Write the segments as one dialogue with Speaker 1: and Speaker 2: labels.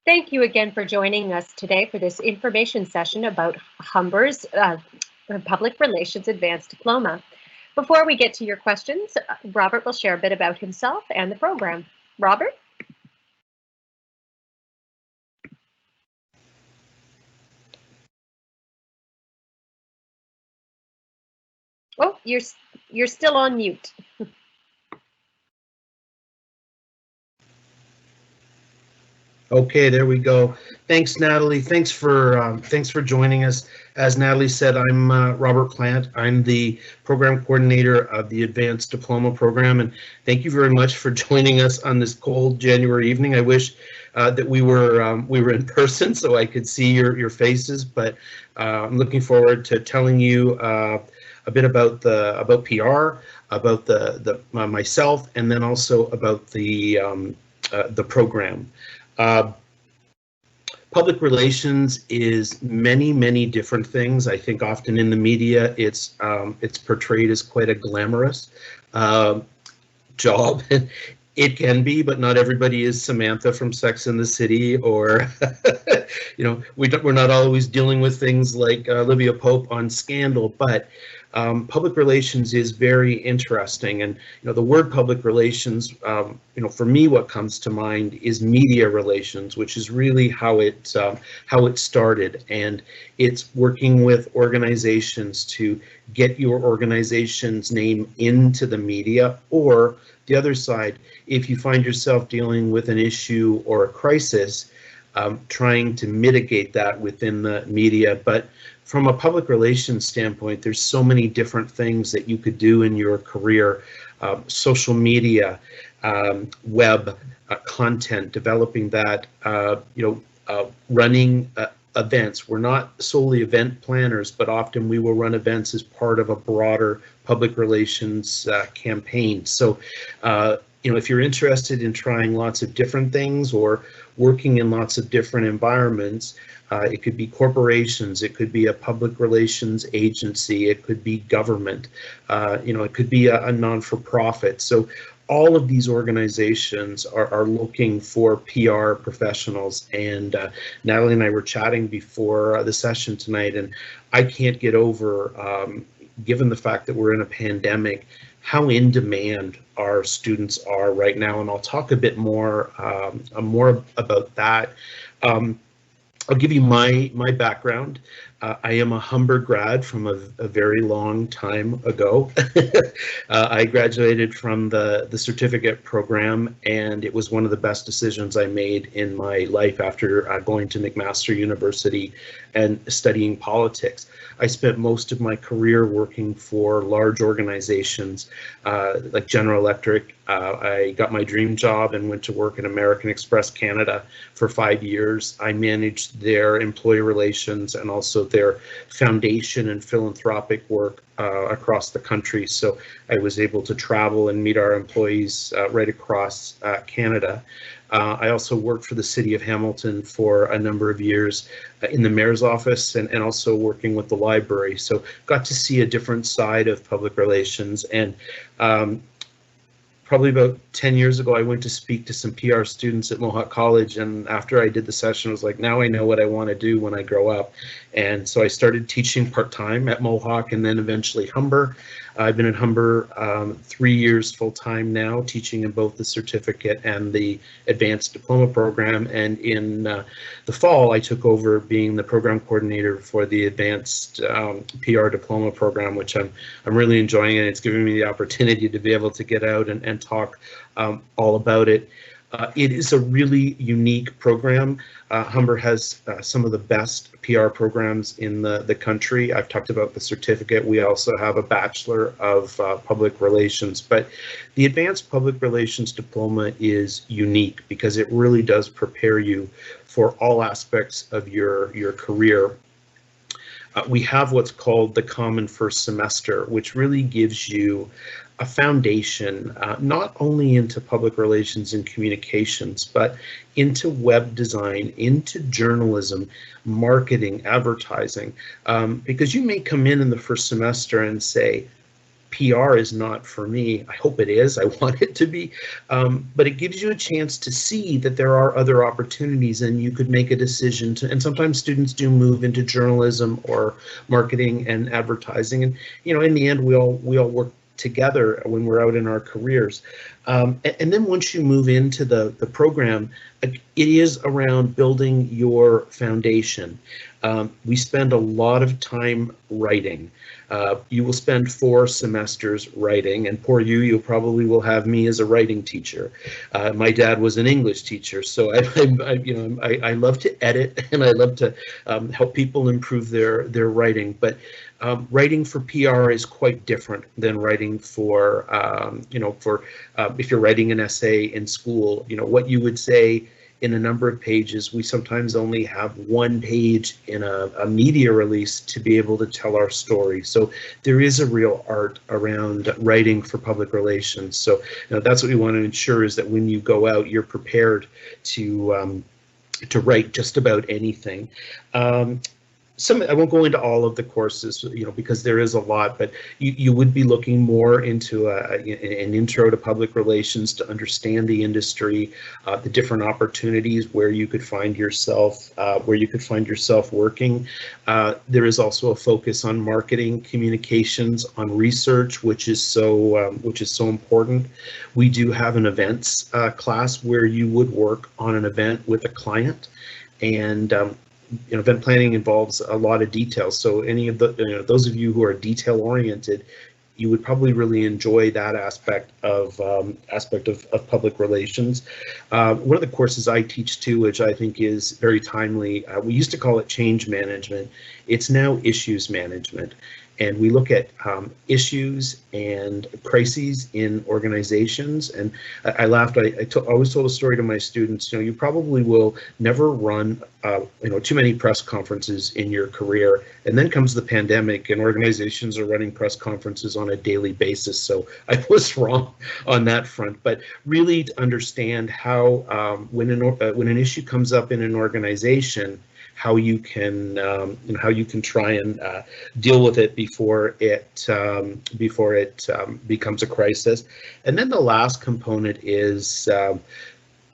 Speaker 1: Thank you again for joining us today for this information session about Humber's Public Relations Advanced Diploma. Before we get to your questions, Robert will share a bit about himself and the program. Robert? Oh, you're still on mute.
Speaker 2: Okay, there we go. Thanks, Natalie. Thanks for joining us. As Natalie said, I'm Robert Plant. I'm the program coordinator of the Advanced Diploma Program, and thank you very much for joining us on this cold January evening. I wish that we were in person so I could see your faces, but I'm looking forward to telling you a bit about PR, about the myself, and then also about the program. Uh, Public relations is many different things. I think often in the media it's portrayed as quite a glamorous uh, job. It can be, but not everybody is Samantha from Sex and the City, or we're not always dealing with things like Olivia Pope on Scandal, but public relations is very interesting. And the word public relations, for me, what comes to mind is media relations, which is really how it started. And it's working with organizations to get your organization's name into the media, or the other side, if you find yourself dealing with an issue or a crisis, trying to mitigate that within the media. But from a public relations standpoint, there's so many different things that you could do in your career. Social media, web content, developing that, running events. We're not solely event planners, but often we will run events as part of a broader public relations campaign. So, if you're interested in trying lots of different things or working in lots of different environments, it could be corporations, it could be a public relations agency, it could be government, it could be a non-for-profit. So all of these organizations are looking for PR professionals, and Natalie and I were chatting before the session tonight, and I can't get over, given the fact that we're in a pandemic, how in demand our students are right now, and I'll talk a bit more about that. I'll give you my background. I am a Humber grad from a very long time ago. I graduated from the certificate program, and it was one of the best decisions I made in my life after going to McMaster University and studying politics. I spent most of my career working for large organizations like General Electric. I got my dream job and went to work at American Express Canada for 5 years. I managed their employee relations and also their foundation and philanthropic work across the country. So I was able to travel and meet our employees right across Canada. I also worked for the City of Hamilton for a number of years in the mayor's office and also working with the library. So got to see a different side of public relations. And probably about 10 years ago, I went to speak to some PR students at Mohawk College, and after I did the session, I was like, now I know what I want to do when I grow up. And so I started teaching part-time at Mohawk and then eventually Humber. I've been at Humber 3 years full-time now, teaching in both the certificate and the advanced diploma program. And in the fall, I took over being the program coordinator for the advanced PR diploma program, which I'm really enjoying, and it's giving me the opportunity to be able to get out and talk all about it. It is a really unique program. Humber has some of the best PR programs in the country. I've talked about the certificate. We also have a Bachelor of Public Relations, but the Advanced Public Relations Diploma is unique because it really does prepare you for all aspects of your career. We have what's called the Common First Semester, which really gives you a foundation, not only into public relations and communications, but into web design, into journalism, marketing, advertising, because you may come in the first semester and say, PR is not for me. I hope it is. I want it to be. But it gives you a chance to see that there are other opportunities and you could make a decision to, and sometimes students do move into journalism or marketing and advertising. And, in the end, we all work together when we're out in our careers. And then once you move into the program, it is around building your foundation. We spend a lot of time writing. You will spend 4 semesters writing, and poor you probably will have me as a writing teacher. My dad was an English teacher, so I love to edit and I love to help people improve their writing. But writing for PR is quite different than writing for if you're writing an essay in school. What you would say in a number of pages, we sometimes only have 1 page in a media release to be able to tell our story. So there is a real art around writing for public relations. So that's what we want to ensure, is that when you go out, you're prepared to write just about anything. I won't go into all of the courses, because there is a lot, but you would be looking more into an intro to public relations to understand the industry, the different opportunities where you could find yourself, working. There is also a focus on marketing, communications, on research, which is so important. We do have an events class where you would work on an event with a client, and event planning involves a lot of details. So any of those of you who are detail oriented, you would probably really enjoy that aspect of public relations. One of the courses I teach too, which I think is very timely, we used to call it change management. It's now issues management. And we look at issues and crises in organizations. And I laughed. I always told a story to my students. You probably will never run too many press conferences in your career. And then comes the pandemic, and organizations are running press conferences on a daily basis. So I was wrong on that front. But really to understand how when an issue comes up in an organization, how you can try and deal with it before it becomes a crisis. And then the last component is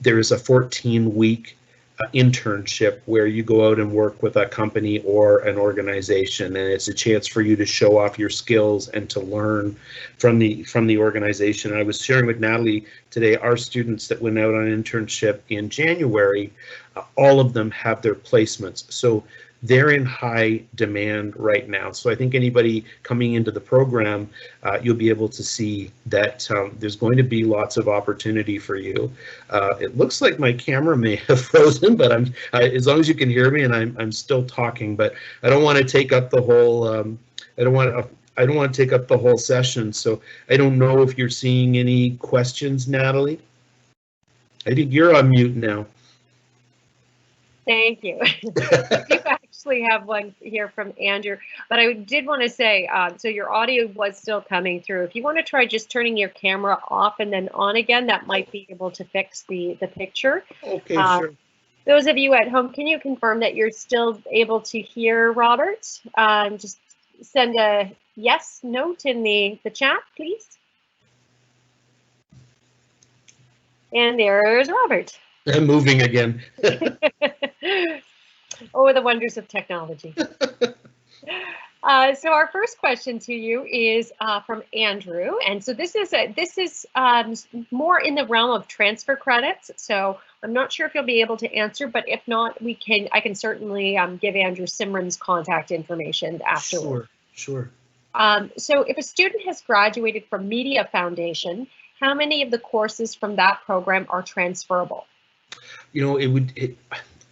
Speaker 2: there is a 14-week internship where you go out and work with a company or an organization, and it's a chance for you to show off your skills and to learn from the organization. And I was sharing with Natalie today, our students that went out on an internship in January, all of them have their placements. So they're in high demand right now. So I think anybody coming into the program, you'll be able to see that there's going to be lots of opportunity for you. It looks like my camera may have frozen, but as long as you can hear me, and I'm still talking, but I don't want to take up the whole. I don't want to take up the whole session. So I don't know if you're seeing any questions, Natalie. I think you're on mute now.
Speaker 1: Thank you. I do actually have one here from Andrew, but I did want to say, so your audio was still coming through. If you want to try just turning your camera off and then on again, that might be able to fix the picture.
Speaker 2: Okay, sure.
Speaker 1: Those of you at home, can you confirm that you're still able to hear Robert? Just send a yes note in the chat, please. And there's Robert.
Speaker 2: I'm moving again.
Speaker 1: Oh, the wonders of technology. So our first question to you is from Andrew, and so this is more in the realm of transfer credits. So I'm not sure if you'll be able to answer, but if not, I can certainly give Andrew Simran's contact information afterward.
Speaker 2: Sure.
Speaker 1: So if a student has graduated from Media Foundation, how many of the courses from that program are transferable?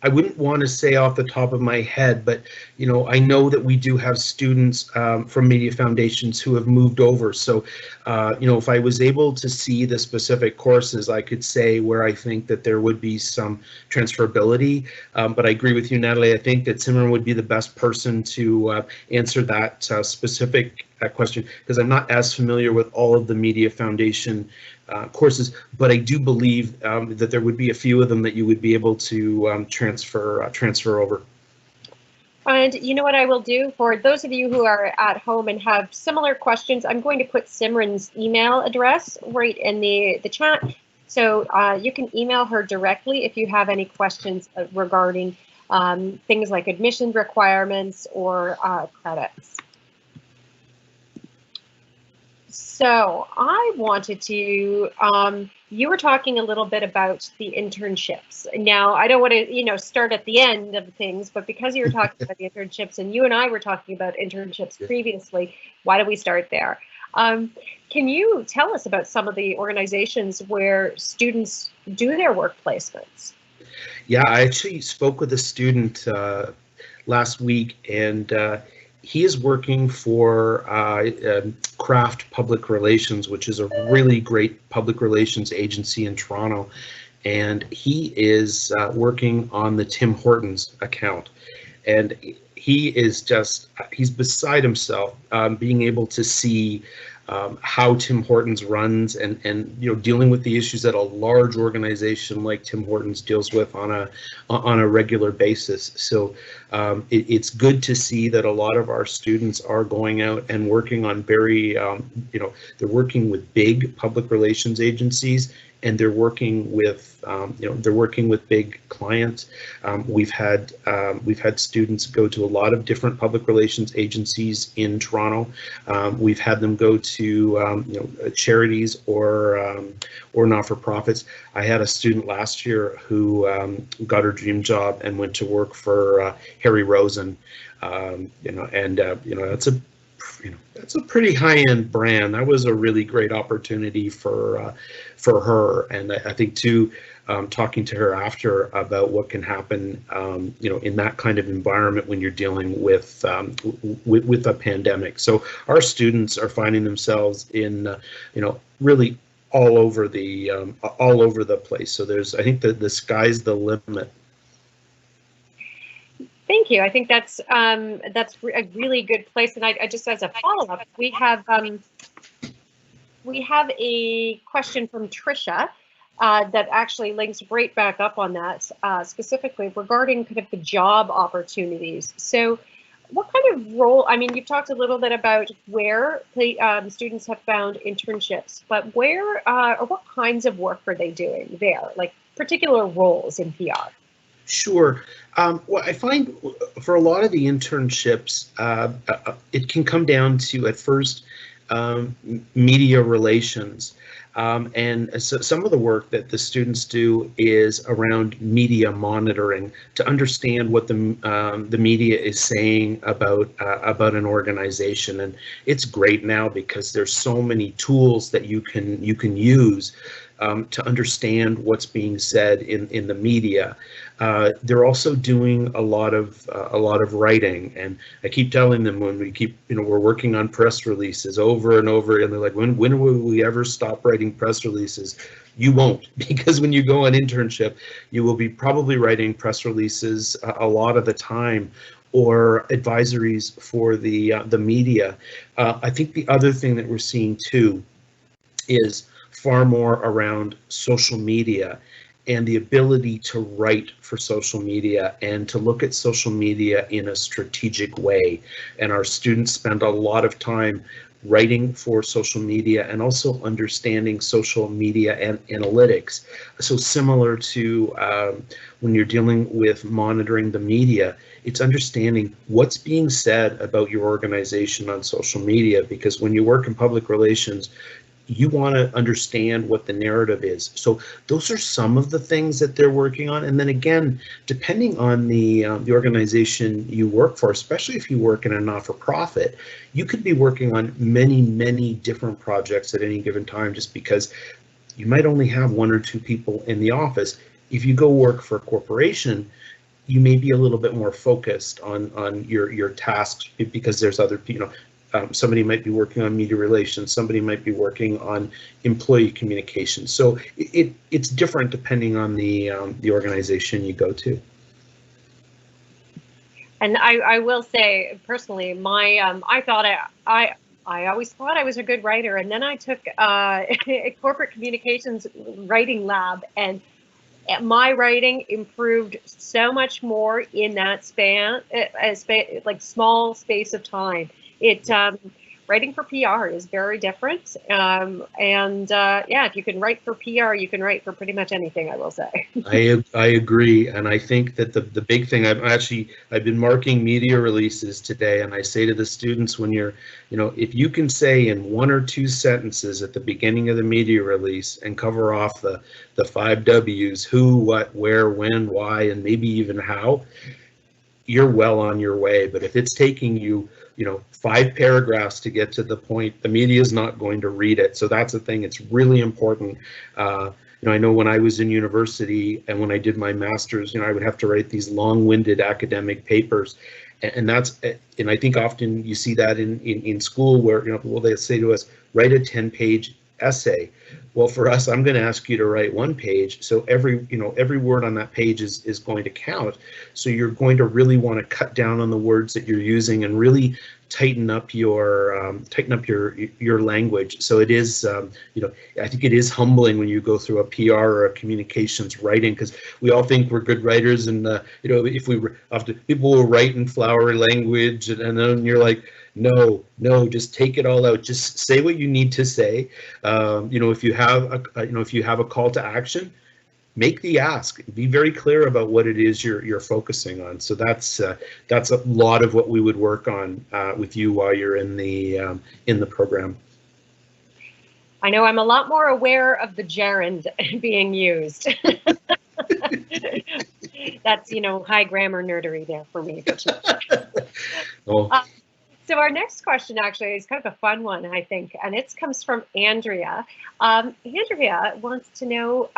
Speaker 1: I wouldn't want to say off the top of my head, but I know that we do have students from Media Foundations who have moved over. So, if I was able to see the specific courses, I could say where I think that there would be some transferability. But I agree with you, Natalie. I think that Simran would be the best person to answer that specific question, because I'm not as familiar with all of the Media Foundation courses, but I do believe that there would be a few of them that you would be able to transfer over. And you know what I will do for those of you who are at home and have similar questions, I'm going to put Simran's email address right in the chat. So you can email her directly if you have any questions regarding things like admission requirements or credits. So I wanted to, you were talking a little bit about the internships. Now, I don't want to, start at the end of things, but because you were talking about the internships and you and I were talking about internships previously, why don't we start there? Can you tell us about some of the organizations where students do their work placements?
Speaker 2: Yeah, I actually spoke with a student last week, and he is working for Craft Public Relations, which is a really great public relations agency in Toronto. And he is working on the Tim Hortons account. And he is he's beside himself being able to see how Tim Hortons runs and dealing with the issues that a large organization like Tim Hortons deals with on a regular basis. So it's good to see that a lot of our students are going out and working on very they're working with big public relations agencies, and they're working with big clients. We've had students go to a lot of different public relations agencies in Toronto. We've had them go to charities or not-for-profits. I had a student last year who got her dream job and went to work for Harry Rosen. That's a pretty high-end brand. That was a really great opportunity for her, and I think too, talking to her after about what can happen, in that kind of environment when you're dealing with a pandemic. So our students are finding themselves in, really all over the place. So I think that the sky's the limit.
Speaker 1: Thank you. I think that's a really good place. And I just, as a follow-up, we have a question from Tricia that actually links right back up on that, specifically regarding kind of the job opportunities. So what kind of role, I mean, you've talked a little bit about where the students have found internships, but where or what kinds of work are they doing there, like particular roles in PR?
Speaker 2: Sure. Well, I find for a lot of the internships, it can come down to, at first, media relations. And so some of the work that the students do is around media monitoring, to understand what the media is saying about an organization. And it's great now because there's so many tools that you can use to understand what's being said in the media. They're also doing a lot of writing, and I keep telling them, when we're working on press releases over and over, and they're like, when will we ever stop writing press releases? You won't, because when you go on internship, you will be probably writing press releases a lot of the time, or advisories for the media. I think the other thing that we're seeing too is far more around social media and the ability to write for social media and to look at social media in a strategic way. And our students spend a lot of time writing for social media and also understanding social media and analytics. So similar to when you're dealing with monitoring the media, it's understanding what's being said about your organization on social media, because when you work in public relations, you want to understand what the narrative is. So those are some of the things that they're working on. And then again, depending on the organization you work for, especially if you work in a not-for-profit, you could be working on many, many different projects at any given time, just because you might only have one or two people in the office. If you go work for a corporation, you may be a little bit more focused on your tasks, because there's other people. Somebody might be working on media relations, somebody might be working on employee communication. So it's different depending on the organization you go to.
Speaker 1: And I will say personally, my I always thought I was a good writer, and then I took a corporate communications writing lab, and My writing improved so much more in that like small space of time. Writing for PR is very different. Yeah, if you can write for PR, you can write for pretty much anything, I will say.
Speaker 2: I agree, and I think that the big thing, I've been marking media releases today, and I say to the students, when if you can say in 1 or 2 sentences at the beginning of the media release and cover off the 5 W's, who, what, where, when, why, and maybe even how, you're well on your way. But if it's taking you 5 paragraphs to get to the point, the media is not going to read it. So that's the thing. It's really important. I know when I was in university and when I did my master's, I would have to write these long-winded academic papers, and I think often you see that in school where they say to us, write a 10-page essay. Well, for us, I'm going to ask you to write 1 page. So every word on that page is going to count. So you're going to really want to cut down on the words that you're using and really tighten up your language. So it is, I think it is humbling when you go through a PR or a communications writing, because we all think we're good writers, and if we often people will write in flowery language, and then you're like, no, just take it all out. Just say what you need to say. If you have a call to action, make the ask. Be very clear about what it is you're focusing on. So that's a lot of what we would work on with you while you're in the program.
Speaker 1: I know I'm a lot more aware of the gerund being used. That's high grammar nerdery there for me. So our next question actually is kind of a fun one, I think, and it comes from Andrea. Andrea wants to know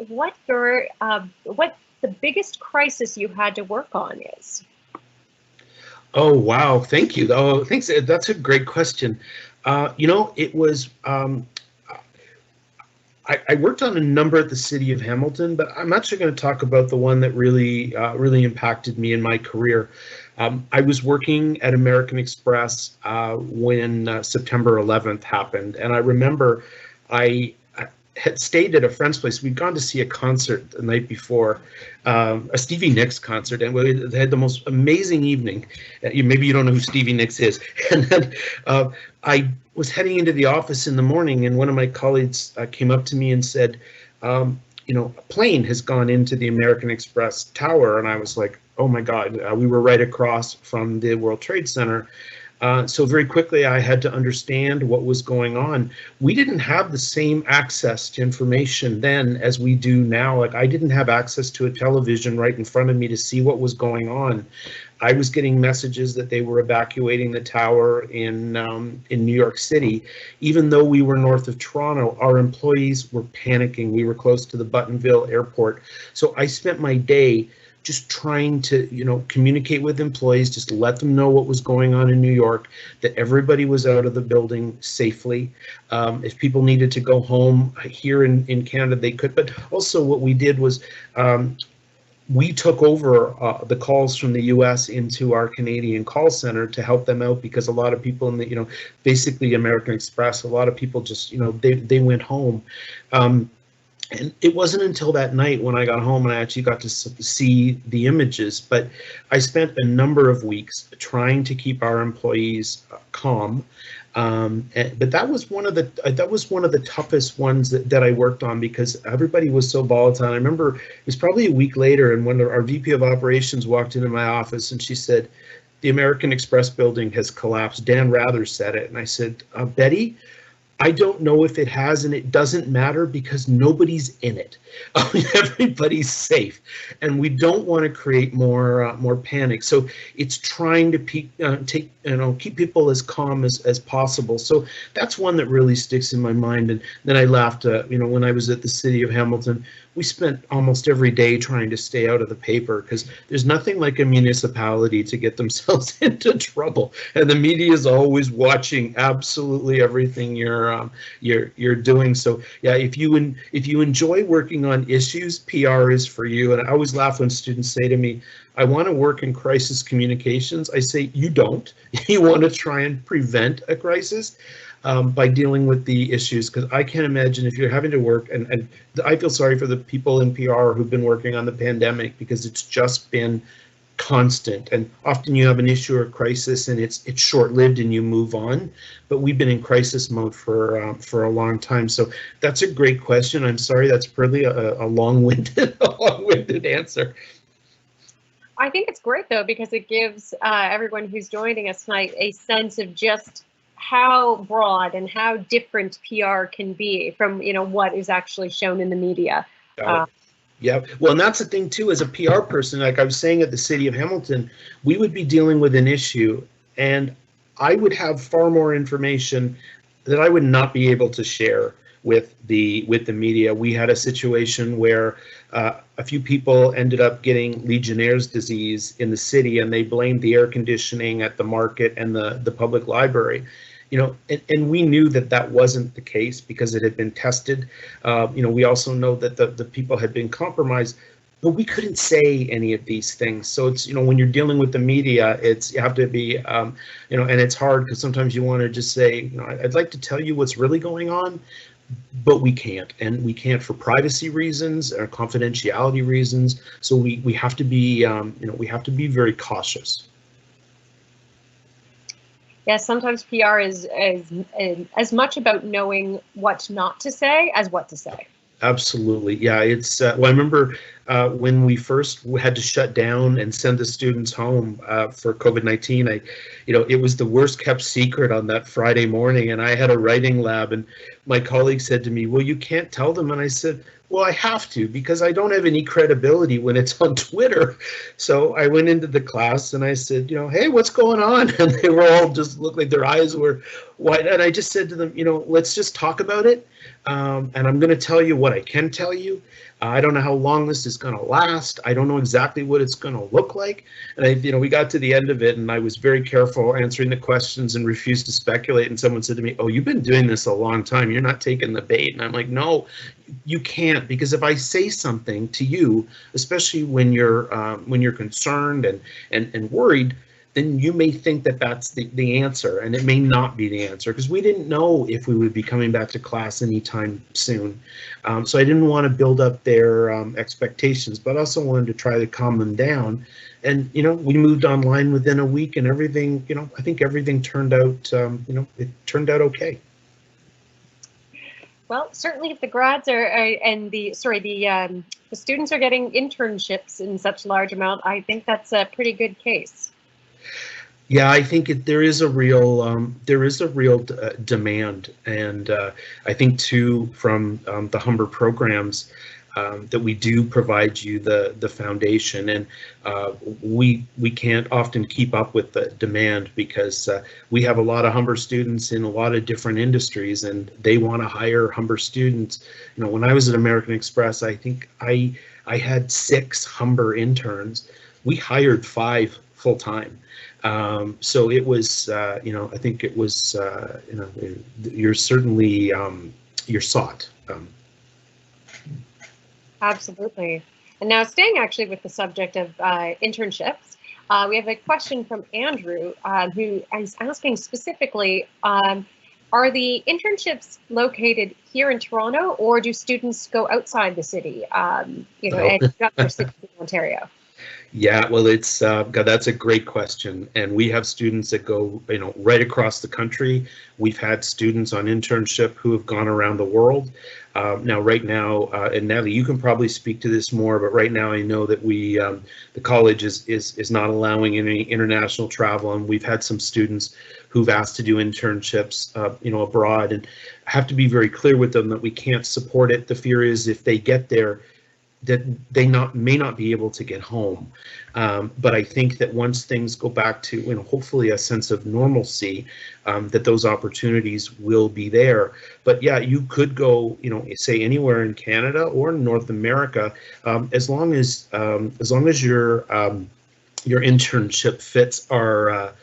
Speaker 1: what the biggest crisis you had to work on is.
Speaker 2: Oh, wow. Thank you. Oh, thanks. That's a great question. It was, I worked on a number at the City of Hamilton, but I'm actually going to talk about the one that really impacted me in my career. I was working at American Express when September 11th happened, and I remember I had stayed at a friend's place. We'd gone to see a concert the night before, a Stevie Nicks concert, and we had the most amazing evening. Maybe you don't know who Stevie Nicks is. And then I was heading into the office in the morning, and one of my colleagues came up to me and said, a plane has gone into the American Express tower. And I was like, oh my God, we were right across from the World Trade Center. So very quickly, I had to understand what was going on. We didn't have the same access to information then as we do now. Like, I didn't have access to a television right in front of me to see what was going on. I was getting messages that they were evacuating the tower in New York City. Even though we were north of Toronto, our employees were panicking. We were close to the Buttonville airport. So I spent my day just trying to, communicate with employees, just let them know what was going on in New York, that everybody was out of the building safely. If people needed to go home here in Canada, they could. But also what we did was we took over the calls from the US into our Canadian call center to help them out, because a lot of people in the, basically American Express, a lot of people just, they went home. And it wasn't until that night when I got home and I actually got to see the images, but I spent a number of weeks trying to keep our employees calm. But that was one of the toughest ones that I worked on, because everybody was so volatile. I remember it was probably a week later, and when our VP of operations walked into my office and she said, "The American Express building has collapsed. Dan Rather said it." And I said, "Betty, I don't know if it has, and it doesn't matter, because nobody's in it. Everybody's safe, and we don't want to create more panic." So it's trying to keep people as calm as possible. So that's one that really sticks in my mind. And then I laughed. When I was at the City of Hamilton, we spent almost every day trying to stay out of the paper, because there's nothing like a municipality to get themselves into trouble, and the media is always watching absolutely everything you're doing. So yeah, if you enjoy working on issues, PR is for you. And I always laugh when students say to me, I want to work in crisis communications. I say you don't. You want to try and prevent a crisis by dealing with the issues, because I can't imagine if you're having to work, and I feel sorry for the people in PR who've been working on the pandemic, because it's just been constant, and often you have an issue or a crisis and it's short-lived and you move on, but we've been in crisis mode for a long time. So that's a great question. I'm sorry, that's probably a long-winded answer.
Speaker 1: I think it's great though, because it gives everyone who's joining us tonight a sense of just how broad and how different PR can be from, you know, what is actually shown in the media.
Speaker 2: Yeah, well, and that's the thing too, as a PR person, like I was saying at the City of Hamilton, we would be dealing with an issue and I would have far more information that I would not be able to share with the media. We had a situation where a few people ended up getting Legionnaire's disease in the city, and they blamed the air conditioning at the market and the public library. You know, and we knew that that wasn't the case because it had been tested. You know, we also know that the people had been compromised, but we couldn't say any of these things. So it's, you know, when you're dealing with the media, you have to be, you know, and it's hard because sometimes you want to just say, you know, I'd like to tell you what's really going on, but we can't, and we can't for privacy reasons or confidentiality reasons. So we have to be, you know, we have to be very cautious.
Speaker 1: Yeah, sometimes PR is as much about knowing what not to say as what to say.
Speaker 2: Absolutely, yeah. It's well, I remember when we first had to shut down and send the students home for COVID-19. You know, it was the worst kept secret on that Friday morning, and I had a writing lab, and my colleague said to me, "Well, you can't tell them," and I said, "Well, I have to, because I don't have any credibility when it's on Twitter." So I went into the class and I said, you know, "Hey, what's going on?" And they were all just looked like their eyes were wide. And I just said to them, you know, let's just talk about it. And I'm going to tell you what I can tell you. I don't know how long this is going to last. I don't know exactly what it's going to look like. And you know, we got to the end of it, and I was very careful answering the questions and refused to speculate. And someone said to me, "Oh, you've been doing this a long time. You're not taking the bait." And I'm like, "No, you can't, because if I say something to you, especially when you're concerned and worried, then you may think that that's the answer, and it may not be the answer, because we didn't know if we would be coming back to class anytime soon." So I didn't want to build up their expectations, but also wanted to try to calm them down. And, you know, we moved online within a week, and everything, you know, I think everything turned out, you know, it turned out okay.
Speaker 1: Well, certainly if the grads are, and the students are getting internships in such large amount, I think that's a pretty good case.
Speaker 2: Yeah, I think there is a real demand, and I think too from the Humber programs that we do provide you the foundation, and we can't often keep up with the demand, because we have a lot of Humber students in a lot of different industries, and they want to hire Humber students. You know, when I was at American Express, I think I had 6 Humber interns. We hired 5 full time. So it was, you know, I think it was, you know, you're certainly, you're sought.
Speaker 1: Absolutely. And now, staying actually with the subject of internships, we have a question from Andrew, who is asking specifically, are the internships located here in Toronto, or do students go outside the city, you know, and other cities in Ontario?
Speaker 2: Yeah, well, it's God, that's a great question, and we have students that go, you know, right across the country. We've had students on internship who have gone around the world. Now, right now, and Natalie, you can probably speak to this more, but right now I know that we, the college is not allowing any international travel, and we've had some students who've asked to do internships, you know, abroad, and I have to be very clear with them that we can't support it. The fear is if they get there, that they may not be able to get home. But I think that once things go back to, you know, hopefully a sense of normalcy, that those opportunities will be there. But yeah, you could go, you know, say anywhere in Canada or North America, as long as your internship fits our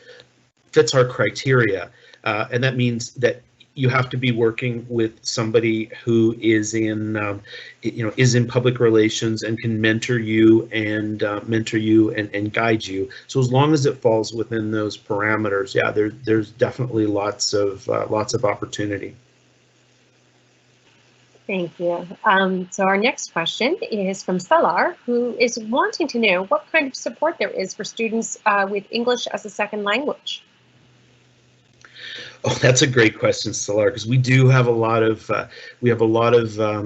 Speaker 2: criteria, and that means that you have to be working with somebody who is in, is in public relations and can mentor you and guide you. So as long as it falls within those parameters, yeah, there's definitely lots of opportunity.
Speaker 1: Thank you. So our next question is from Salar, who is wanting to know what kind of support there is for students with English as a second language.
Speaker 2: Oh, that's a great question, Salar, because we do have a lot of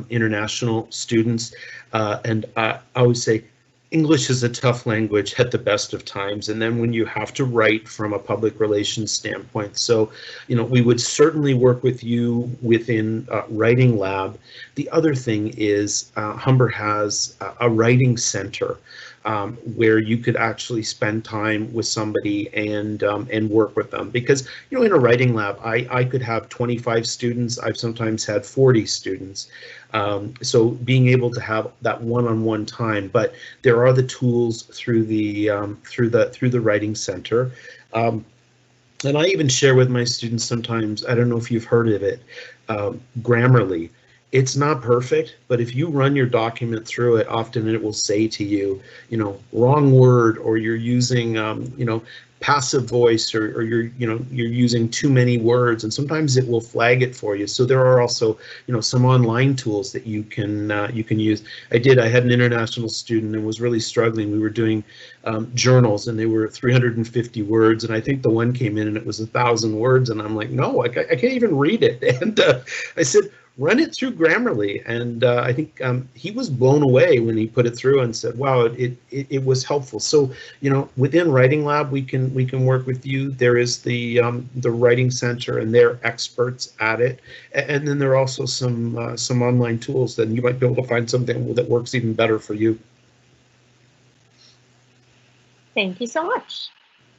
Speaker 2: international students, and I always say English is a tough language at the best of times, and then when you have to write from a public relations standpoint. So, we would certainly work with you within Writing Lab. The other thing is Humber has a writing center where you could actually spend time with somebody and work with them, because in a writing lab I could have 25 students. I've sometimes had 40 students. So being able to have that one-on-one time, but there are the tools through the writing center. And I even share with my students sometimes, I don't know if you've heard of it, Grammarly. It's not perfect, but if you run your document through it, often it will say to you, wrong word, or you're using, passive voice, or you're using too many words, and sometimes it will flag it for you. So there are also, some online tools that you can use. I had an international student and was really struggling. We were doing journals, and they were 350 words, and I think the one came in and it was 1,000 words, and I'm like, no, I can't even read it. And I said, run it through Grammarly, and I think he was blown away when he put it through and said, wow, it was helpful. So within Writing Lab we can work with you. There is the Writing Center, and they're experts at it, and then there are also some online tools that you might be able to find something that works even better for you.
Speaker 1: Thank you so much.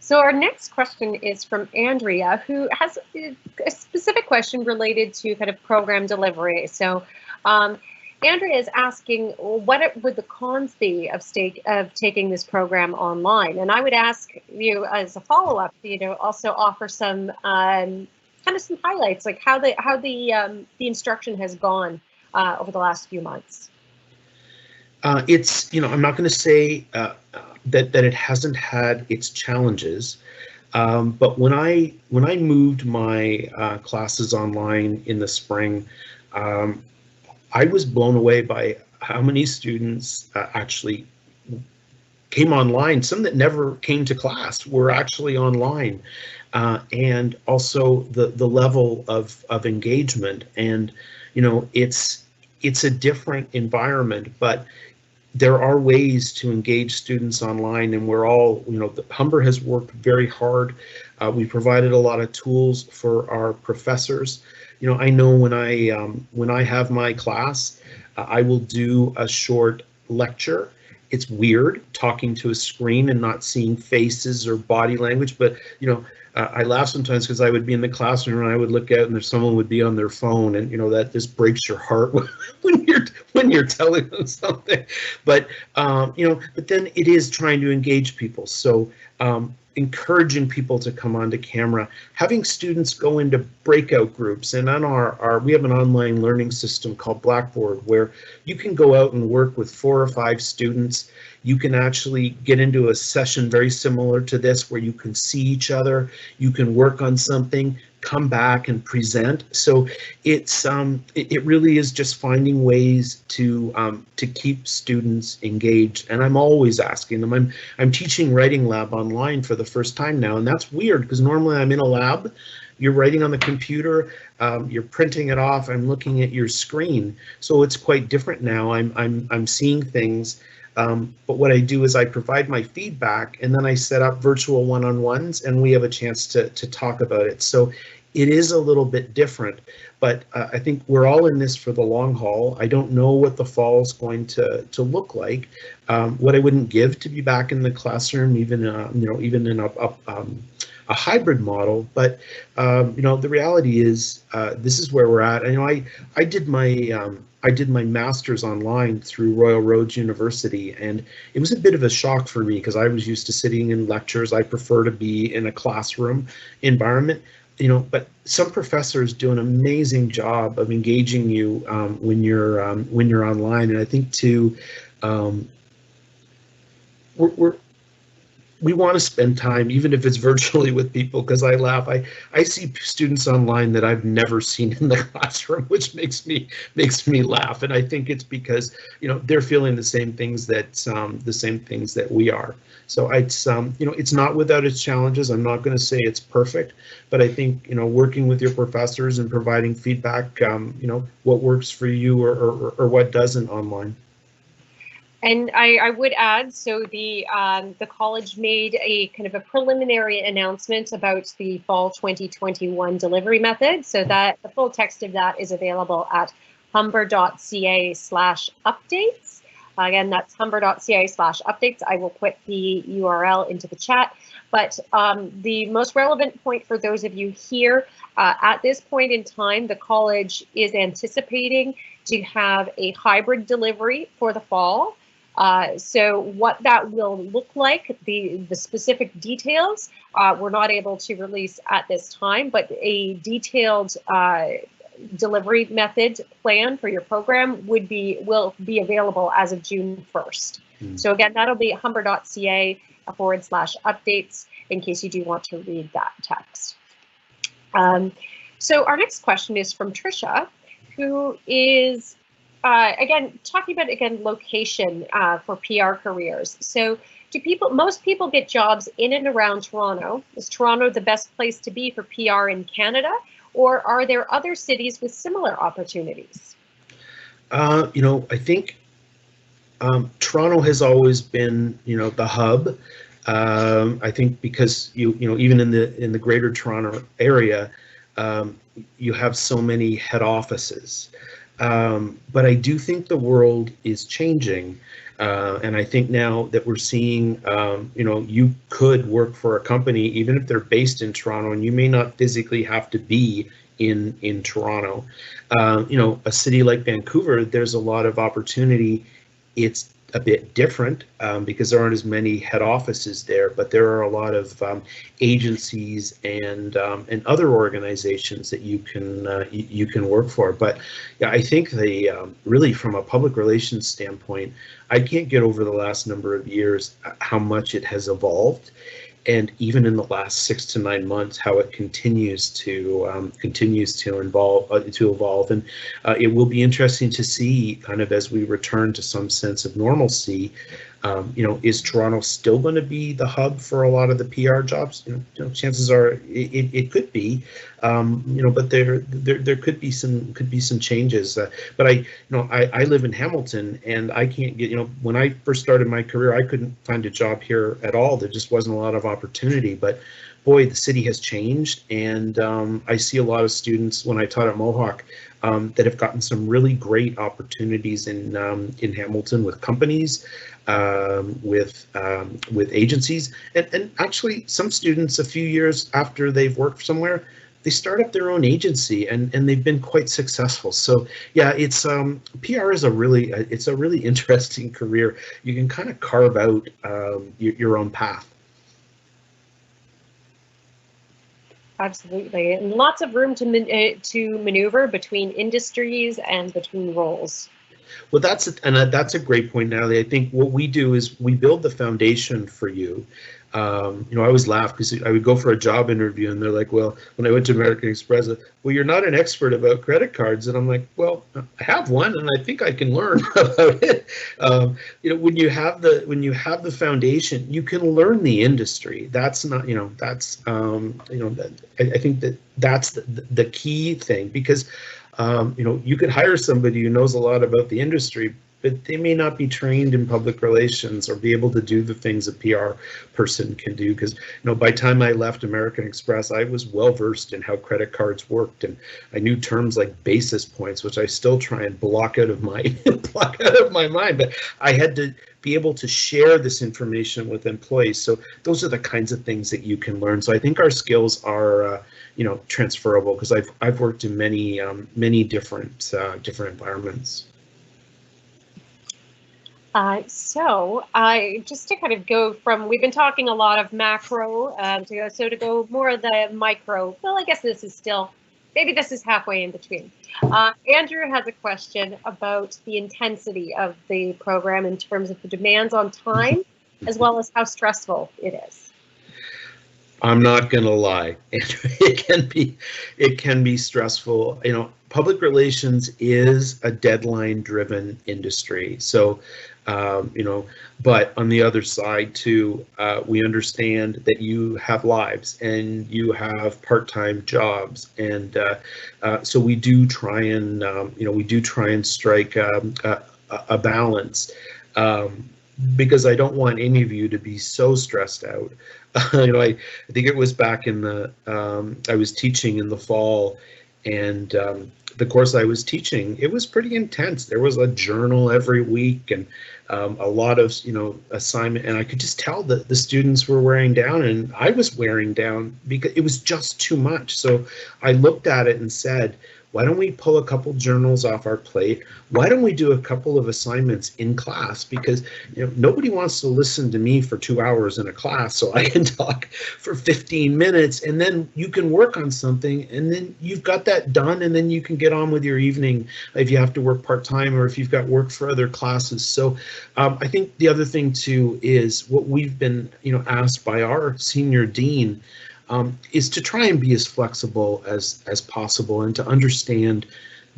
Speaker 1: So our next question is from Andrea, who has a specific question related to kind of program delivery. So Andrea is asking, what would the cons be of taking this program online? And I would ask you as a follow-up, also offer some kind of some highlights, like how the instruction has gone over the last few months.
Speaker 2: It's, I'm not going to say that it hasn't had its challenges, but when I moved my classes online in the spring, I was blown away by how many students actually came online. Some that never came to class were actually online, and also the level of engagement. And it's a different environment, but there are ways to engage students online, and we're all, Humber has worked very hard. We provided a lot of tools for our professors. I know when I have my class, I will do a short lecture. It's weird talking to a screen and not seeing faces or body language, but I laugh sometimes because I would be in the classroom and I would look out and someone would be on their phone, and that just breaks your heart when you're telling them something. But but then it is trying to engage people. So encouraging people to come onto camera, having students go into breakout groups, and on we have an online learning system called Blackboard, where you can go out and work with 4 or 5 students. You can actually get into a session very similar to this, where you can see each other, you can work on something, come back and present. So it's it really is just finding ways to keep students engaged. And I'm always asking them. I'm teaching Writing Lab online for the first time now, and that's weird because normally I'm in a lab. You're writing on the computer, you're printing it off, I'm looking at your screen. So it's quite different now. I'm seeing things. But what I do is I provide my feedback, and then I set up virtual one-on-ones, and we have a chance to talk about it. So it is a little bit different, but I think we're all in this for the long haul. I don't know what the fall is going to look like. What I wouldn't give to be back in the classroom, even even in a hybrid model, but the reality is this is where we're at. I did my master's online through Royal Roads University, and it was a bit of a shock for me because I was used to sitting in lectures. I prefer to be in a classroom environment. but some professors do an amazing job of engaging you when you're online, and I think too, we want to spend time, even if it's virtually, with people, because I laugh. I see students online that I've never seen in the classroom, which makes me laugh, and I think it's because they're feeling the same things that we are. So it's it's not without its challenges. I'm not going to say it's perfect, but I think working with your professors and providing feedback, what works for you or what doesn't online.
Speaker 1: And I would add, so the college made a kind of a preliminary announcement about the fall 2021 delivery method, so that the full text of that is available at humber.ca/updates. Again, that's humber.ca/updates. I will put the URL into the chat. But the most relevant point for those of you here, at this point in time, the college is anticipating to have a hybrid delivery for the fall. So what that will look like, the specific details, we're not able to release at this time, but a detailed delivery method plan for your program will be available as of June 1st. So again, that'll be humber.ca/updates in case you do want to read that text. So our next question is from Trisha, who is again, talking about, location for PR careers. So most people get jobs in and around Toronto? Is Toronto the best place to be for PR in Canada? Or are there other cities with similar opportunities?
Speaker 2: I think Toronto has always been, the hub. I think because even in the greater Toronto area, you have so many head offices. But I do think the world is changing, and I think now that we're seeing, you could work for a company even if they're based in Toronto, and you may not physically have to be in Toronto. A city like Vancouver, there's a lot of opportunity. It's a bit different because there aren't as many head offices there, but there are a lot of agencies and other organizations that you can work for. But yeah, I think really from a public relations standpoint, I can't get over the last number of years how much it has evolved. And even in the last 6 to 9 months, how it continues to evolve, and it will be interesting to see, kind of as we return to some sense of normalcy. Is Toronto still going to be the hub for a lot of the PR jobs? Chances are it could be, but there could be some changes. But I live in Hamilton, and I can't get, when I first started my career, I couldn't find a job here at all. There just wasn't a lot of opportunity. But boy, the city has changed, and I see a lot of students when I taught at Mohawk that have gotten some really great opportunities in Hamilton with companies, with agencies, and actually some students a few years after they've worked somewhere, they start up their own agency, and they've been quite successful. So yeah, it's PR is a really interesting career. You can kind of carve out your own path.
Speaker 1: Absolutely, and lots of room to maneuver between industries and between roles.
Speaker 2: Well, that's a great point, Natalie. I think what we do is we build the foundation for you. I always laugh because I would go for a job interview, and they're like, "Well, when I went to American Express, well, you're not an expert about credit cards," and I'm like, "Well, I have one, and I think I can learn about it." When you have the foundation, you can learn the industry. That's not, that's I think that's the key thing, because you could hire somebody who knows a lot about the industry, but they may not be trained in public relations or be able to do the things a PR person can do. Because by the time I left American Express, I was well versed in how credit cards worked, and I knew terms like basis points, which I still try and block out of my mind. But I had to be able to share this information with employees. So those are the kinds of things that you can learn. So I think our skills are transferable, because I've worked in many different environments.
Speaker 1: So just to kind of go from, we've been talking a lot of macro, to go more of the micro. Well, I guess this is still, maybe this is halfway in between. Andrew has a question about the intensity of the program in terms of the demands on time, as well as how stressful it is.
Speaker 2: I'm not going to lie. It can be stressful. You know, public relations is a deadline-driven industry. So, you know, but on the other side too, we understand that you have lives and you have part-time jobs, and so we do try and you know, we do try and strike a balance. Because I don't want any of you to be so stressed out. You know, I think it was back in the, I was teaching in the fall, and the course I was teaching, it was pretty intense. There was a journal every week, and a lot of, you know, assignment, and I could just tell that the students were wearing down, and I was wearing down because it was just too much. So I looked at it and said, why don't we pull a couple journals off our plate? Why don't we do a couple of assignments in class? Because, you know, nobody wants to listen to me for 2 hours in a class, so I can talk for 15 minutes, and then you can work on something, and then you've got that done, and then you can get on with your evening if you have to work part-time or if you've got work for other classes. So I think the other thing too is what we've been, you know, asked by our senior dean, is to try and be as flexible as possible, and to understand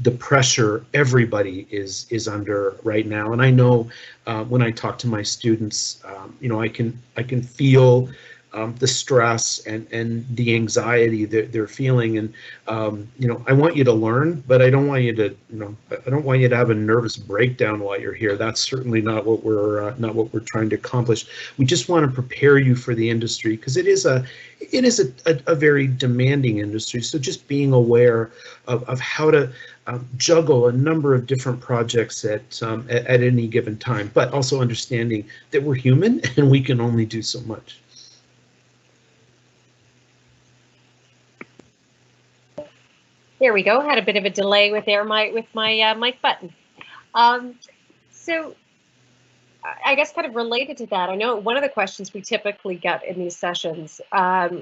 Speaker 2: the pressure everybody is under right now. And I know when I talk to my students, you know, I can feel the stress and the anxiety that they're feeling. And you know, I want you to learn, but I don't want you to, you know, I don't want you to have a nervous breakdown while you're here. That's certainly not what we're trying to accomplish. We just want to prepare you for the industry, because it is a very demanding industry. So just being aware of how to juggle a number of different projects at any given time, but also understanding that we're human and we can only do so much.
Speaker 1: There we go. Had a bit of a delay with my mic button. So I guess kind of related to that, I know one of the questions we typically get in these sessions,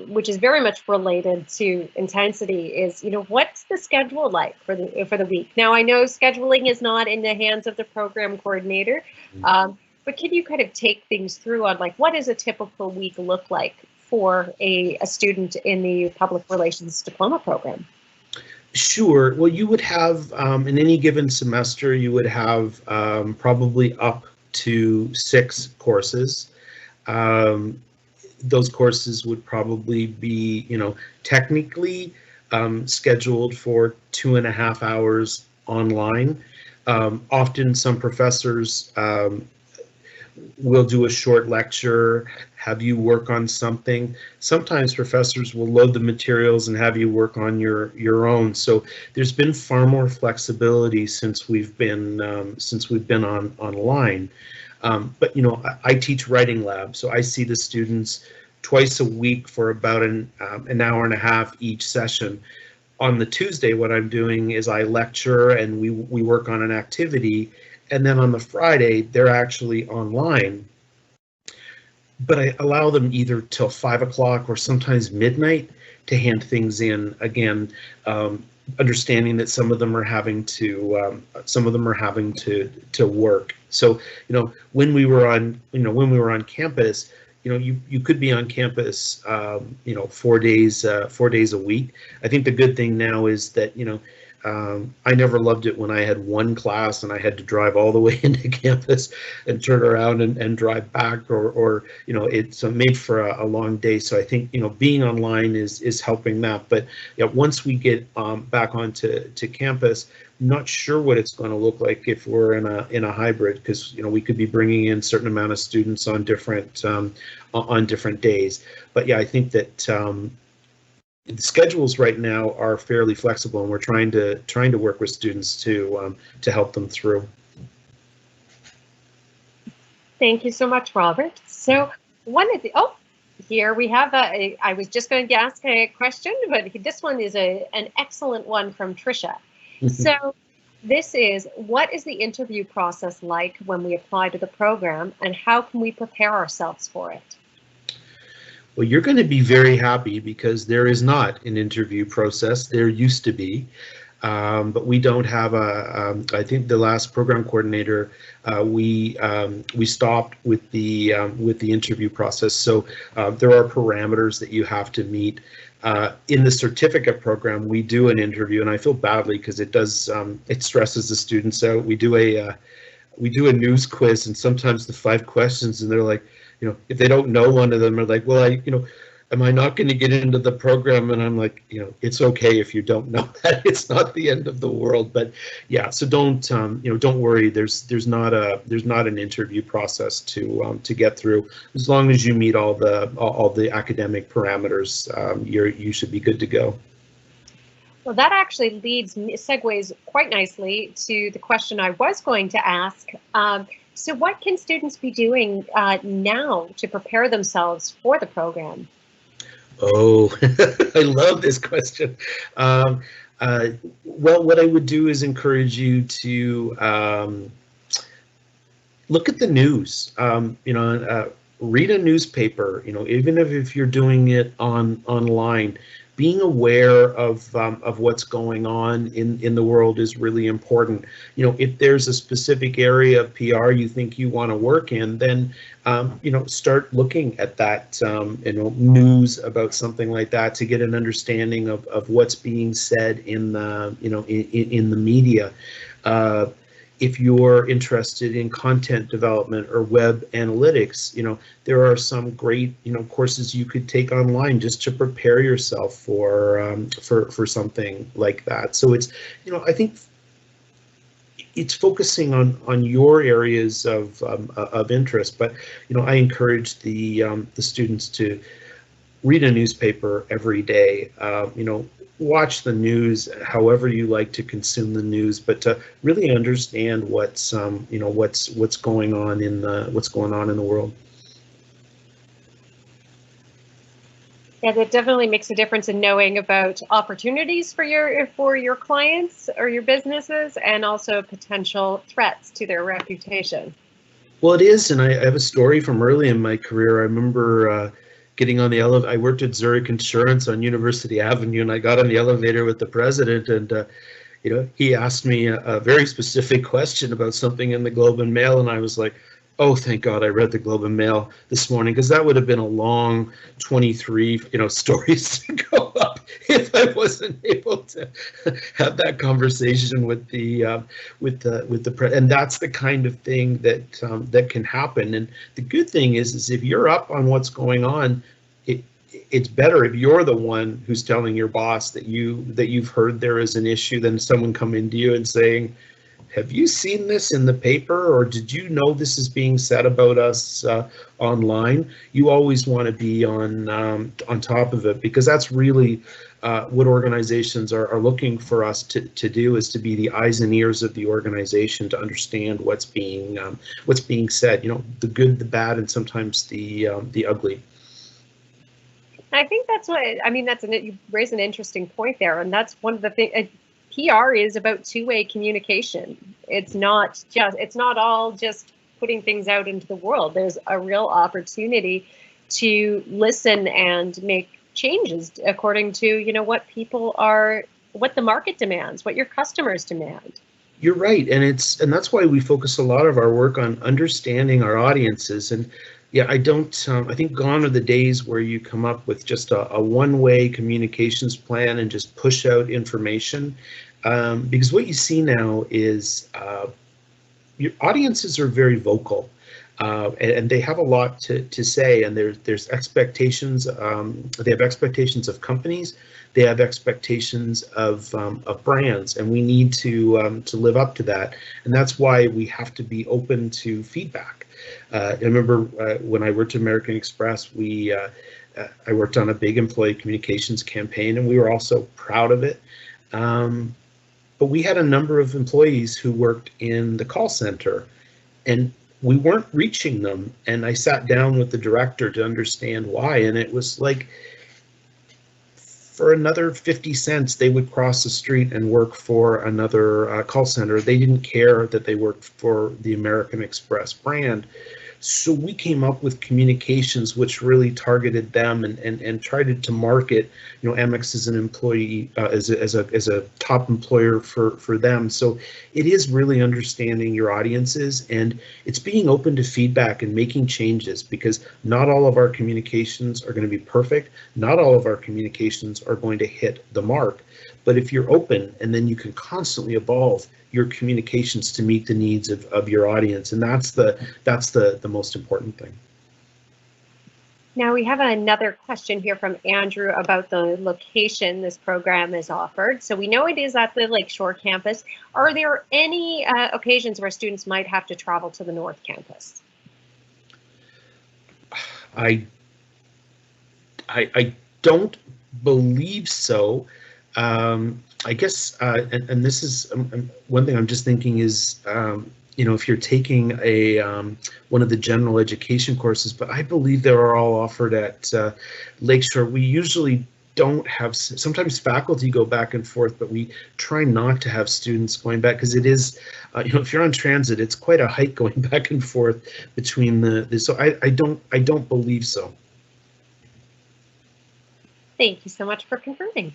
Speaker 1: which is very much related to intensity, is, you know, what's the schedule like for the week? Now, I know scheduling is not in the hands of the program coordinator, but can you kind of take things through on, like, what does a typical week look like for a student in the public relations diploma program?
Speaker 2: Sure. Well, you would have, in any given semester, you would have probably up to 6 courses. Those courses would probably be, you know, technically scheduled for 2.5 hours online. Often some professors will do a short lecture, have you work on something. Sometimes professors will load the materials and have you work on your own. So there's been far more flexibility since we've been online. But you know, I teach writing lab, so I see the students twice a week for about an hour and a half each session. On the Tuesday, what I'm doing is I lecture and we work on an activity. And then on the Friday, they're actually online. But I allow them either till 5 o'clock or sometimes midnight to hand things in. Again, understanding that some of them are having to work. So, you know, when we were on campus, you know, you could be on campus, you know, 4 days a week. I think the good thing now is that, you know, I never loved it when I had one class and I had to drive all the way into campus and turn around and drive back, or you know, it's made for a long day. So I think, you know, being online is helping that. But yeah, once we get back onto campus, I'm not sure what it's going to look like if we're in a hybrid, because, you know, we could be bringing in a certain amount of students on different days. But yeah, I think that the schedules right now are fairly flexible, and we're trying to work with students to help them through.
Speaker 1: Thank you so much, Robert. So one of the, here we have I was just going to ask a question, but this one is an excellent one from Tricia. So This is, what is the interview process like when we apply to the program, and how can we prepare ourselves for it?
Speaker 2: Well, you're going to be very happy because there is not an interview process. There used to be, but we don't have a. I think the last program coordinator, we stopped with the interview process. So there are parameters that you have to meet. In the certificate program, we do an interview, and I feel badly because it does it stresses the students out. We do a news quiz, and sometimes the 5 questions, and they're like, if they don't know one of them, are like, well, am I not going to get into the program? And I'm like, it's okay if you don't know that. It's not the end of the world. But yeah, so don't worry. There's not an interview process to get through. As long as you meet all the academic parameters, you should be good to go.
Speaker 1: Well, that actually segues quite nicely to the question I was going to ask. So what can students be doing now to prepare themselves for the program?
Speaker 2: Oh, I love this question. Well, what I would do is encourage you to look at the news. Read a newspaper. Even if you're doing it online. Being aware of what's going on in the world is really important. If there's a specific area of PR you think you want to work in, then start looking at that news about something like that to get an understanding of what's being said in the in the media. If you're interested in content development or web analytics, there are some great, courses you could take online just to prepare yourself for something like that. So it's, I think it's focusing on your areas of interest, but I encourage the students to read a newspaper every day. Watch the news however you like to consume the news, but to really understand what's going on in the world.
Speaker 1: Yeah, that definitely makes a difference in knowing about opportunities for your clients or your businesses, and also potential threats to their reputation.
Speaker 2: Well, it is, and I have a story from early in my career. I remember getting on the elevator. I worked at Zurich Insurance on University Avenue, and I got on the elevator with the president, and he asked me a very specific question about something in the Globe and Mail, and I was like, oh, thank God I read the Globe and Mail this morning, because that would have been a long 23 stories to go up if I wasn't able to have that conversation with the and that's the kind of thing that can happen. And the good thing is if you're up on what's going on, it's better if you're the one who's telling your boss that you've heard there is an issue than someone coming to you and saying, have you seen this in the paper, or did you know this is being said about us online? You always want to be on top of it, because that's really what organizations are looking for us to do, is to be the eyes and ears of the organization, to understand what's being said. The good, the bad, and sometimes the ugly.
Speaker 1: I think that's you raise an interesting point there, and that's one of the things. PR is about two-way communication. It's not all just putting things out into the world. There's a real opportunity to listen and make changes according to what the market demands, what your customers demand.
Speaker 2: You're right, and that's why we focus a lot of our work on understanding our audiences. And yeah, I think gone are the days where you come up with just a one-way communications plan and just push out information, because what you see now is your audiences are very vocal, and they have a lot to say, and there's expectations. They have expectations of companies. They have expectations of brands, and we need to live up to that. And that's why we have to be open to feedback. I remember when I worked at American Express, I worked on a big employee communications campaign, and we were also proud of it. But we had a number of employees who worked in the call center, and we weren't reaching them. And I sat down with the director to understand why, and it was like for another 50 cents, they would cross the street and work for another call center. They didn't care that they worked for the American Express brand. So we came up with communications which really targeted them and tried to market, Amex as an employee, as a top employer for them. So it is really understanding your audiences, and it's being open to feedback and making changes, because not all of our communications are going to be perfect. Not all of our communications are going to hit the mark. But if you're open, and then you can constantly evolve your communications to meet the needs of your audience, and that's the most important thing.
Speaker 1: Now we have another question here from Andrew about the location this program is offered. So we know it is at the Lakeshore campus. Are there any occasions where students might have to travel to the North campus?
Speaker 2: I don't believe so. I guess, and this is one thing I'm just thinking is, if you're taking one of the general education courses, but I believe they are all offered at Lakeshore. We usually don't have, sometimes faculty go back and forth, but we try not to have students going back, because it is, if you're on transit, it's quite a hike going back and forth between so I don't believe so.
Speaker 1: Thank you so much for confirming.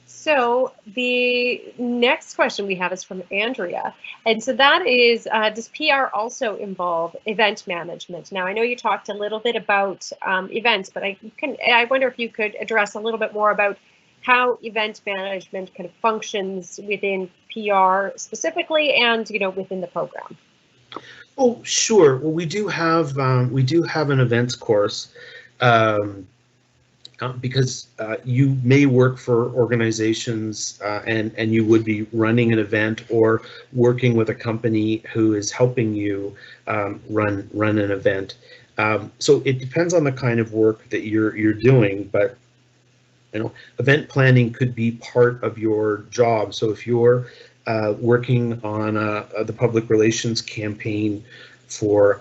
Speaker 1: So the next question we have is from Andrea, and so that is, does PR also involve event management? Now, I know you talked a little bit about events, but I wonder if you could address a little bit more about how event management kind of functions within PR specifically, and within the program.
Speaker 2: Oh, sure. Well, we do have an events course. Because you may work for organizations and you would be running an event or working with a company who is helping you run an event. So it depends on the kind of work that you're doing, but event planning could be part of your job. So if you're working on the public relations campaign for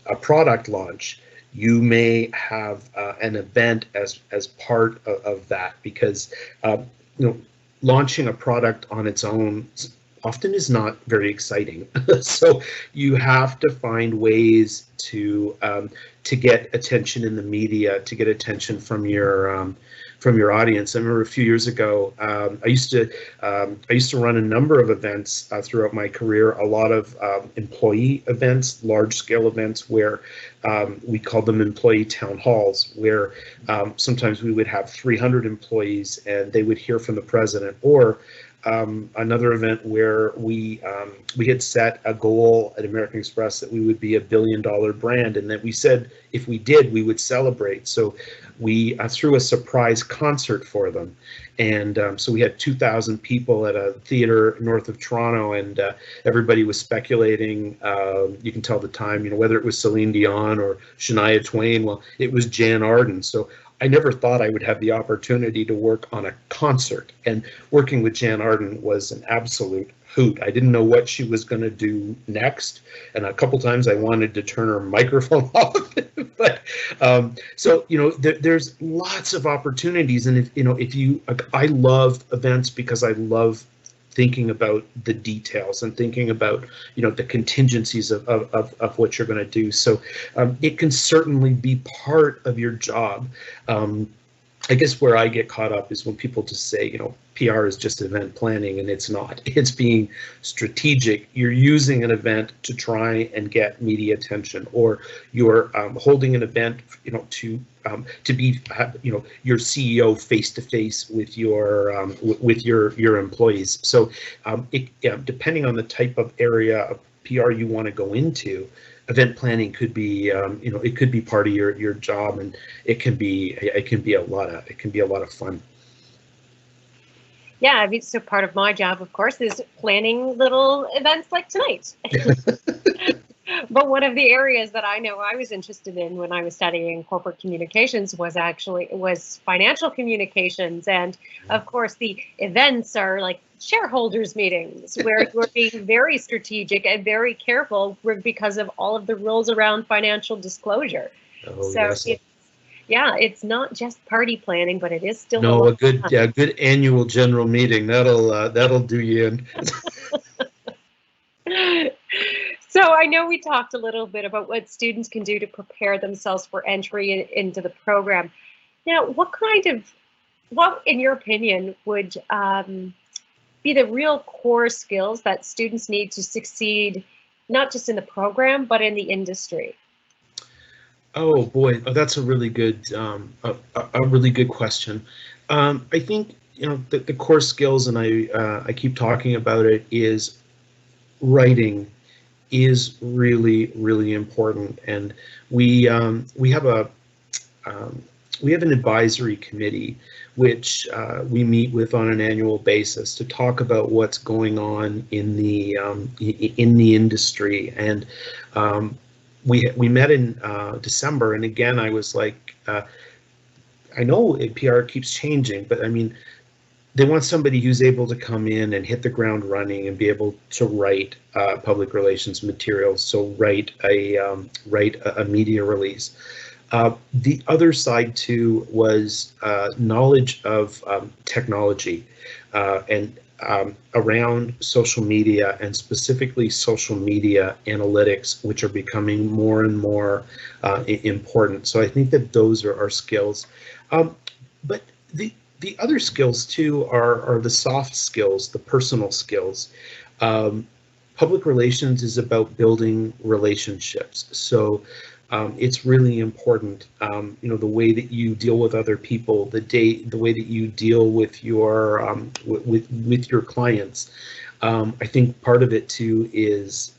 Speaker 2: a product launch, you may have an event as part of that, because launching a product on its own often is not very exciting. So you have to find ways to get attention in the media, to get attention from your audience. I remember a few years ago, I used to run a number of events throughout my career, a lot of employee events, large-scale events, where we called them employee town halls, where sometimes we would have 300 employees and they would hear from the president, or another event where we had set a goal at American Express that we would be $1 billion brand, and that we said if we did, we would celebrate. So we threw a surprise concert for them, and so we had 2,000 people at a theater north of Toronto, and everybody was speculating. You can tell the time, whether it was Celine Dion or Shania Twain. Well, it was Jan Arden. So I never thought I would have the opportunity to work on a concert, and working with Jan Arden was an absolute hoot. I didn't know what she was going to do next, and a couple times I wanted to turn her microphone off. But so there's lots of opportunities, and I love events because I love thinking about the details and thinking about the contingencies of what you're going to do. So it can certainly be part of your job. I guess where I get caught up is when people just say, PR is just event planning, and it's not. It's being strategic. You're using an event to try and get media attention, or you're holding an event, to be, your CEO face to face with your employees. So depending on the type of area of PR you want to go into, event planning could be, it could be part of your job, and it can be a lot of fun.
Speaker 1: Yeah, I mean, so part of my job, of course, is planning little events like tonight. But one of the areas that I know I was interested in when I was studying corporate communications was financial communications. And of course, the events are like shareholders meetings, where you're being very strategic and very careful because of all of the rules around financial disclosure.
Speaker 2: Oh,
Speaker 1: So
Speaker 2: yes.
Speaker 1: Yeah, it's not just party planning, but it is still a
Speaker 2: No,
Speaker 1: lot
Speaker 2: a good
Speaker 1: of
Speaker 2: good annual general meeting that'll do you in.
Speaker 1: fun. So I know we talked a little bit about what students can do to prepare themselves for entry into the program. Now, what, in your opinion, would be the real core skills that students need to succeed, not just in the program, but in the industry?
Speaker 2: Oh boy, that's a really good a really good question. I think the core skills, and I keep talking about it, is writing is really important, and we have a we have an advisory committee which we meet with on an annual basis to talk about what's going on in the industry. And we met in December, and again I was like, I know PR keeps changing, but I mean, they want somebody who's able to come in and hit the ground running and be able to write public relations materials. So write a media release. The other side too was knowledge of technology and around social media, and specifically social media analytics, which are becoming more and more important. So I think that those are our skills. But the other skills too are the soft skills, the personal skills. Public relations is about building relationships. So it's really important, the way that you deal with other people, the way that you deal with your clients. I think part of it too is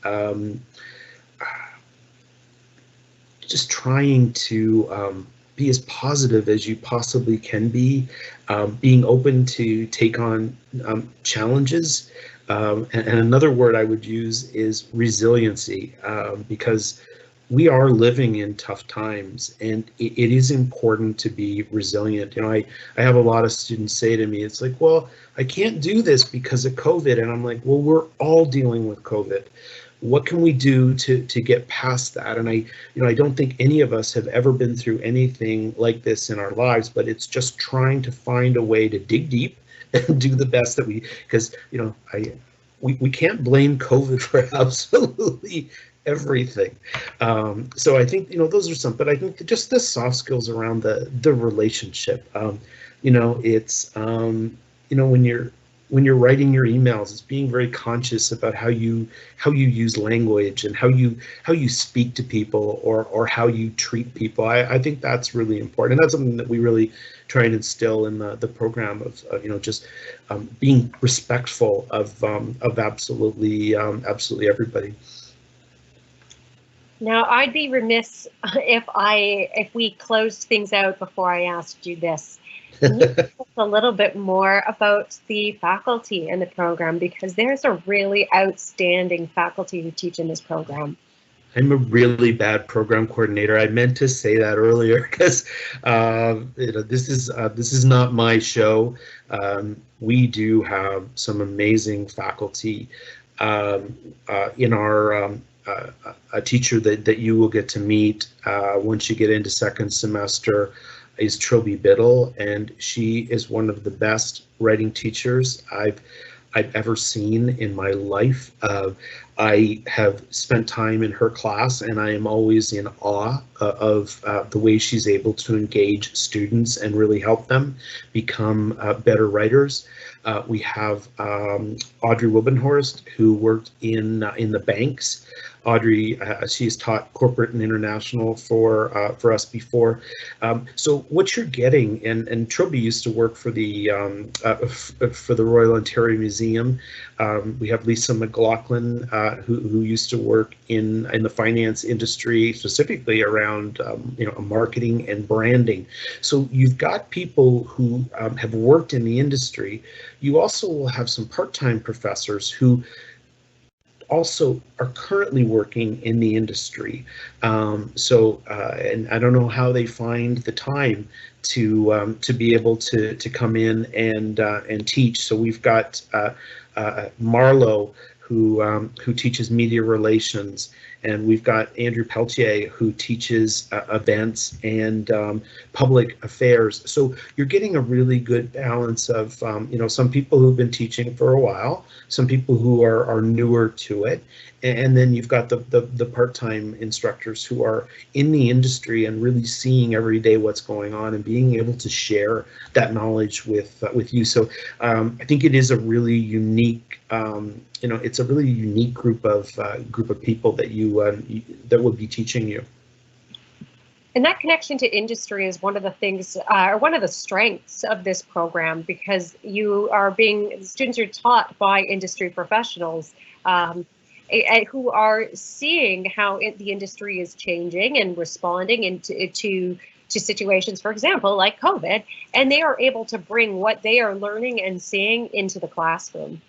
Speaker 2: just trying to be as positive as you possibly can be, being open to take on challenges. And another word I would use is resiliency, because we are living in tough times, and it is important to be resilient. I have a lot of students say to me, it's like, well, I can't do this because of COVID. And I'm like, well, we're all dealing with COVID. What can we do to get past that? And I don't think any of us have ever been through anything like this in our lives, but it's just trying to find a way to dig deep and do the best that because we can't blame COVID for absolutely everything. So I think those are some, but I think just the soft skills around the relationship. It's when you're writing your emails, it's being very conscious about how you use language and how you speak to people, or how you treat people. I think that's really important, and that's something that we really try and instill in the program of just being respectful of absolutely everybody.
Speaker 1: Now, I'd be remiss if we closed things out before I asked you this. Can you tell us a little bit more about the faculty in the program, because there's a really outstanding faculty who teach in this program.
Speaker 2: I'm a really bad program coordinator. I meant to say that earlier because this is not my show. We do have some amazing faculty in our. A teacher that you will get to meet once you get into second semester is Trilby Biddle, and she is one of the best writing teachers I've ever seen in my life. I have spent time in her class, and I am always in awe of the way she's able to engage students and really help them become better writers. We have Audrey Wilbenhorst, who worked in the banks. Audrey, she's taught corporate and international for us before. So what you're getting, and Trilby used to work for the Royal Ontario Museum. We have Lisa McLaughlin, who used to work in the finance industry, specifically around marketing and branding. So you've got people who have worked in the industry. You also will have some part-time professors who also are currently working in the industry. And I don't know how they find the time to be able to come in and teach. So we've got Marlo, who teaches media relations, and we've got Andrew Peltier, who teaches events and public affairs. So you're getting a really good balance of some people who've been teaching for a while, some people who are newer to it, and then you've got the part-time instructors who are in the industry and really seeing every day what's going on and being able to share that knowledge with you. So I think it is a really unique, it's a really unique group of people that that will be teaching you.
Speaker 1: And that connection to industry is one of the things, or one of the strengths of this program, because students are taught by industry professionals who are seeing how the industry is changing and responding to situations, for example, like COVID, and they are able to bring what they are learning and seeing into the classroom.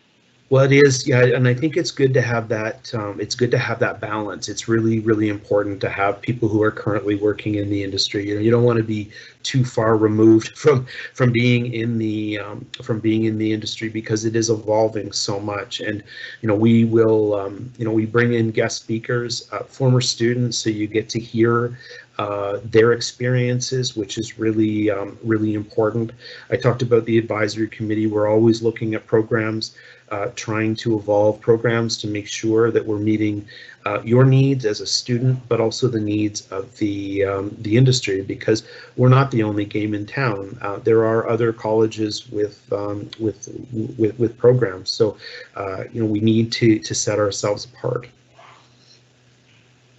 Speaker 2: Well, it is, yeah, and I think it's good to have that. It's good to have that balance. It's really, really important to have people who are currently working in the industry. You don't want to be too far removed from being in the industry, because it is evolving so much. And we will we bring in guest speakers, former students, so you get to hear their experiences, which is really really important. I talked about the advisory committee. We're always looking at programs, trying to evolve programs to make sure that we're meeting your needs as a student, but also the needs of the industry, because we're not the only game in town. There are other colleges with programs, so we need to set ourselves apart.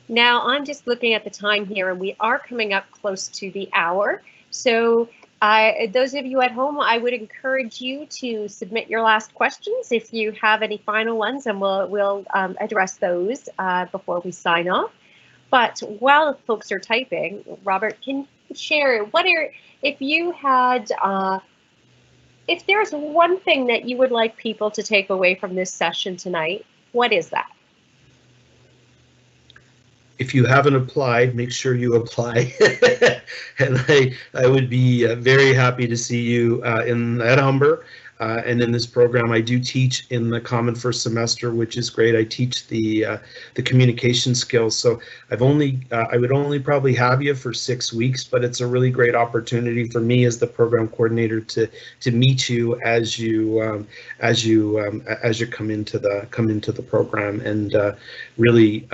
Speaker 1: Now, I'm just looking at the time here, and we are coming up close to the hour. So those of you at home, I would encourage you to submit your last questions if you have any final ones, and we'll address those before we sign off. But while folks are typing, Robert, can you share if there's one thing that you would like people to take away from this session tonight, what is that?
Speaker 2: If you haven't applied, make sure you apply. And I would be very happy to see you at Humber. And in this program, I do teach in the Common First Semester, which is great. I teach the communication skills. So I would only probably have you for 6 weeks, but it's a really great opportunity for me as the program coordinator to meet you as you come into the program. And really,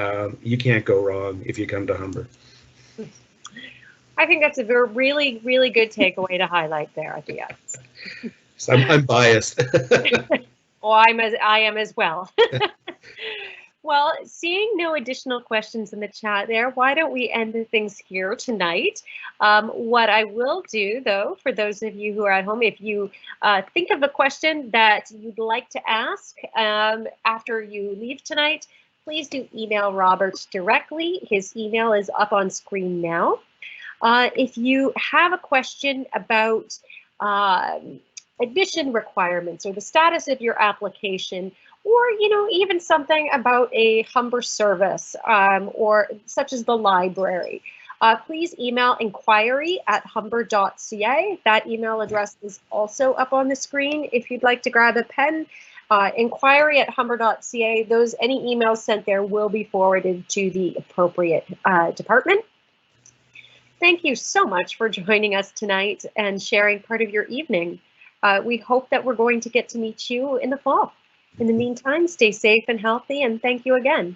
Speaker 2: you can't go wrong if you come to Humber.
Speaker 1: I think that's a really, really good takeaway to highlight there at the end.
Speaker 2: So I'm biased.
Speaker 1: Well, I am as well. Well, seeing no additional questions in the chat there, why don't we end things here tonight? What I will do, though, for those of you who are at home, if you think of a question that you'd like to ask after you leave tonight, please do email Robert directly. His email is up on screen now. If you have a question about admission requirements or the status of your application, or even something about a Humber service or such as the library, please email inquiry@humber.ca. That email address is also up on the screen if you'd like to grab a pen. Inquiry@humber.ca. Any emails sent there will be forwarded to the appropriate department. Thank you so much for joining us tonight and sharing part of your evening. We hope that we're going to get to meet you in the fall. In the meantime, stay safe and healthy, and thank you again.